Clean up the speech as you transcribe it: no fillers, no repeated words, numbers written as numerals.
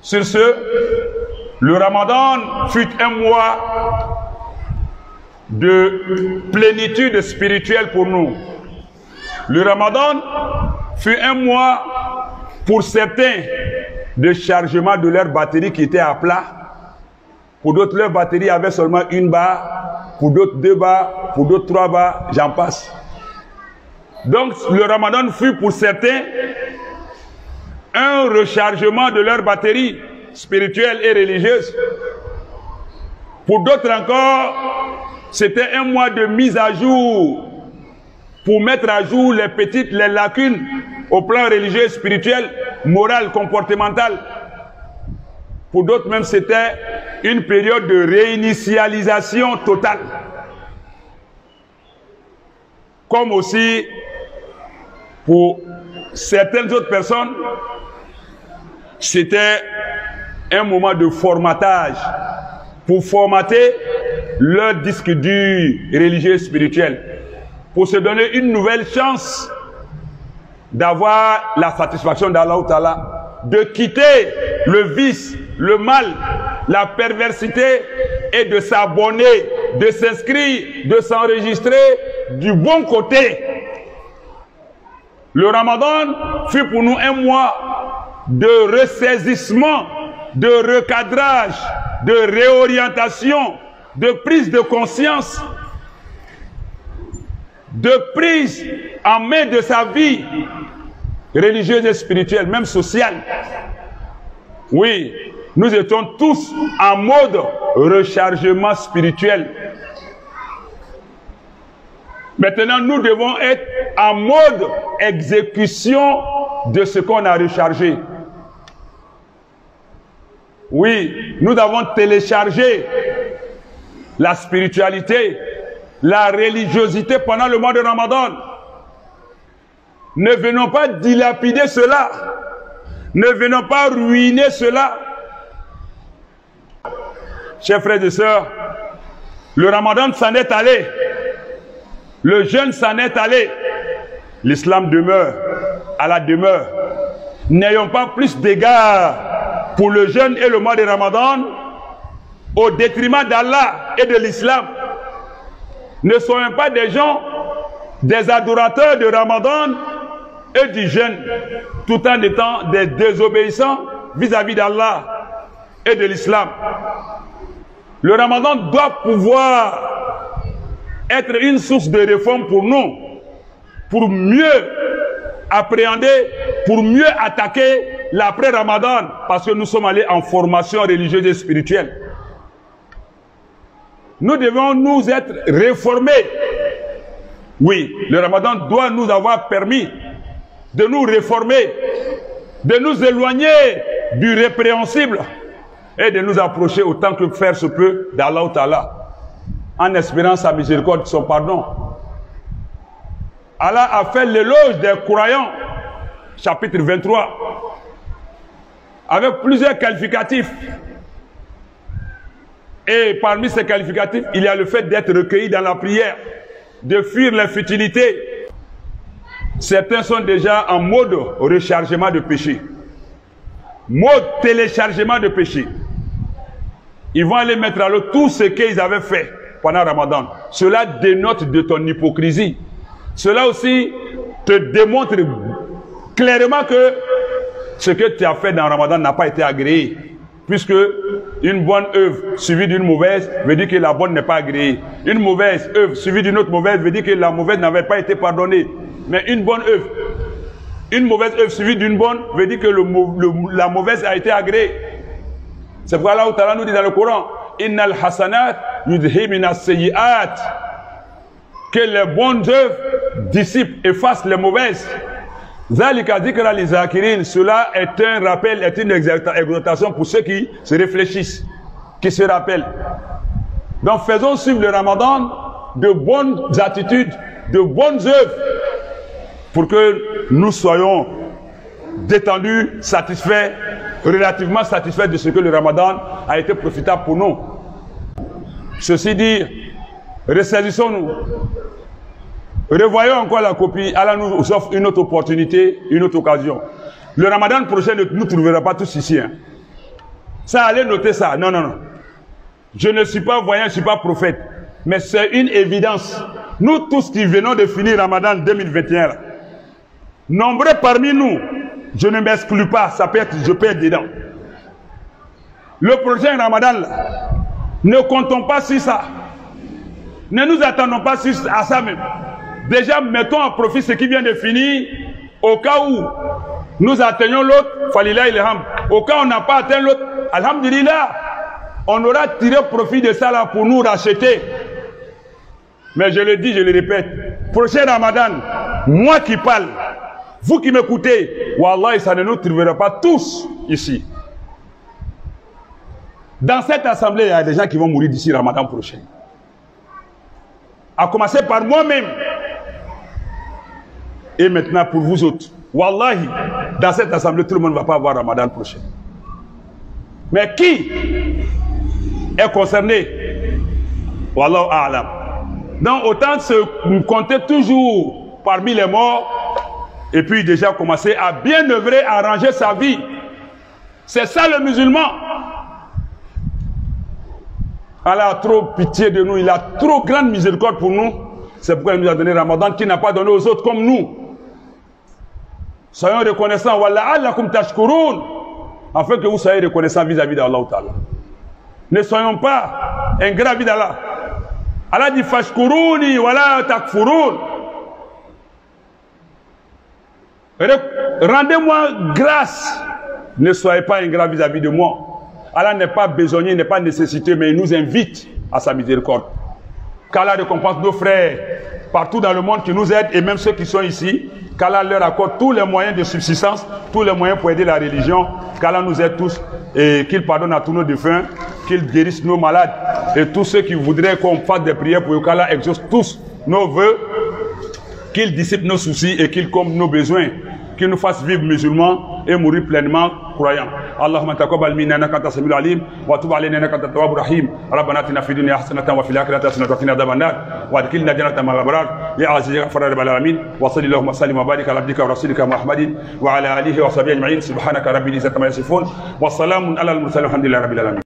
Sur ce, le Ramadan fut un mois de plénitude spirituelle pour nous. Le Ramadan fut un mois pour certains de chargement de leur batterie qui était à plat. Pour d'autres, leur batterie avait seulement une barre, pour d'autres 2 barres, pour d'autres 3 barres, j'en passe. Donc le Ramadan fut pour certains un rechargement de leur batterie spirituelle et religieuse. Pour d'autres encore, c'était un mois de mise à jour pour mettre à jour les lacunes au plan religieux, spirituel, moral, comportemental. Pour d'autres même, c'était une période de réinitialisation totale. Comme aussi, pour certaines autres personnes, c'était un moment de formatage pour formater leur disque dur religieux et spirituel, pour se donner une nouvelle chance d'avoir la satisfaction d'Allah Ta'ala, de quitter le vice, le mal, la perversité et de s'abonner, de s'inscrire, de s'enregistrer du bon côté. Le Ramadan fut pour nous un mois de ressaisissement, de recadrage, de réorientation, de prise de conscience, de prise en main de sa vie religieuse et spirituelle, même sociale. Oui, nous étions tous en mode rechargement spirituel. Maintenant, nous devons être en mode exécution de ce qu'on a rechargé. Oui, nous avons téléchargé la spiritualité, la religiosité pendant le mois de Ramadan. Ne venons pas dilapider cela. Ne venons pas ruiner cela. Chers frères et sœurs, le Ramadan s'en est allé. Le jeûne s'en est allé. L'islam demeure à la demeure. N'ayons pas plus d'égards pour le jeûne et le mois de Ramadan au détriment d'Allah et de l'islam. Ne soyons pas des gens, des adorateurs de Ramadan et du jeûne, tout en étant des désobéissants vis-à-vis d'Allah et de l'islam. Le Ramadan doit pouvoir être une source de réforme pour nous, pour mieux appréhender, pour mieux attaquer l'après-Ramadan, parce que nous sommes allés en formation religieuse et spirituelle. Nous devons nous être réformés. Oui, le Ramadan doit nous avoir permis de nous réformer, de nous éloigner du répréhensible et de nous approcher autant que faire se peut d'Allah Ta'ala, en espérant sa miséricorde, son pardon. Allah a fait l'éloge des croyants, chapitre 23, avec plusieurs qualificatifs. Et parmi ces qualificatifs, il y a le fait d'être recueilli dans la prière, de fuir les futilités. Certains sont déjà en mode rechargement de péché, mode téléchargement de péché. Ils vont aller mettre à l'eau tout ce qu'ils avaient fait pendant Ramadan. Cela dénote de ton hypocrisie. Cela aussi te démontre clairement que ce que tu as fait dans Ramadan n'a pas été agréé. Puisque une bonne œuvre suivie d'une mauvaise veut dire que la bonne n'est pas agréée. Une mauvaise œuvre suivie d'une autre mauvaise veut dire que la mauvaise n'avait pas été pardonnée. Mais une bonne œuvre, une mauvaise œuvre suivie d'une bonne veut dire que la mauvaise a été agréée. C'est pourquoi Allah Ta'ala nous dit dans le Coran, Innal hasanat yudhibina sayyi'at, que les bonnes œuvres dissipent, effacent les mauvaises. Zalika dhikra li zakirin, cela est un rappel, est une exhortation pour ceux qui se réfléchissent, qui se rappellent. Donc faisons suivre le Ramadan de bonnes attitudes, de bonnes œuvres, pour que nous soyons détendus, satisfaits, relativement satisfaits de ce que le Ramadan a été profitable pour nous. Ceci dit, ressaisissons-nous. Revoyons encore la copie. Allah nous offre une autre opportunité, une autre occasion. Le Ramadan prochain ne nous trouvera pas tous ici. Hein. Ça, allez noter ça. Non, non, non. Je ne suis pas voyant, je ne suis pas prophète. Mais c'est une évidence. Nous tous qui venons de finir Ramadan 2021, nombreux parmi nous, je ne m'exclus pas, ça peut être, je peux être dedans. Le prochain Ramadan, là, ne comptons pas sur ça. Ne nous attendons pas à ça même. Déjà, mettons à profit ce qui vient de finir, au cas où nous atteignons l'autre, falillah ilham. Au cas où on n'a pas atteint l'autre, alhamdulillah, on aura tiré profit de ça là pour nous racheter. Mais je le dis, je le répète, prochain Ramadan, moi qui parle, vous qui m'écoutez, wallah, ça ne nous trouvera pas tous ici. Dans cette assemblée, il y a des gens qui vont mourir d'ici Ramadan prochain. À commencer par moi-même. Et maintenant pour vous autres. Wallahi, dans cette assemblée, tout le monde ne va pas avoir Ramadan prochain. Mais qui est concerné? Wallahu a'lam. Donc autant se compter toujours parmi les morts et puis déjà commencer à bien œuvrer, à arranger sa vie. C'est ça le musulman. Allah a trop pitié de nous, il a trop grande miséricorde pour nous. C'est pourquoi il nous a donné Ramadan qu'il n'a pas donné aux autres comme nous. Soyons reconnaissants, walla'allakum tashkurun, afin que vous soyez reconnaissants vis-à-vis d'Allah Ta'ala. Ne soyons pas ingrats vis d'Allah. Allah dit fashkuruni wala takfurun. Rendez-moi grâce. Ne soyez pas ingrats vis-à-vis de moi. Allah n'est pas besogneux, n'est pas nécessité, mais il nous invite à sa miséricorde. Qu'Allah récompense nos frères partout dans le monde qui nous aident, et même ceux qui sont ici. Qu'Allah leur accorde tous les moyens de subsistance, tous les moyens pour aider la religion. Qu'Allah nous aide tous et qu'il pardonne à tous nos défunts, qu'il guérisse nos malades et tous ceux qui voudraient qu'on fasse des prières pour qu'Allah exauce tous nos vœux, qu'il dissipe nos soucis et qu'il comble nos besoins, qu'il nous fasse vivre musulmans et mourir pleinement croyants. Allahumma taqabbal minna innaka antas samiul alim wa tub alayna innaka antat tawwabur rahim. Rabbana atina fid dunya hasanatan wa fil akhirati hasanatan wa qina adhaban nar wa adkhilna jannata ma'al abrar ya aziz ya ghafar rabbal alamin wa sallallahu wa sallim wa barik ala abdika wa rasulika Muhammadin wa ala alihi wa sahbihi ajma'in subhanaka rabbil izzati amma yasifun wa salamun alal mursalin walhamdulillahi rabbil alamin.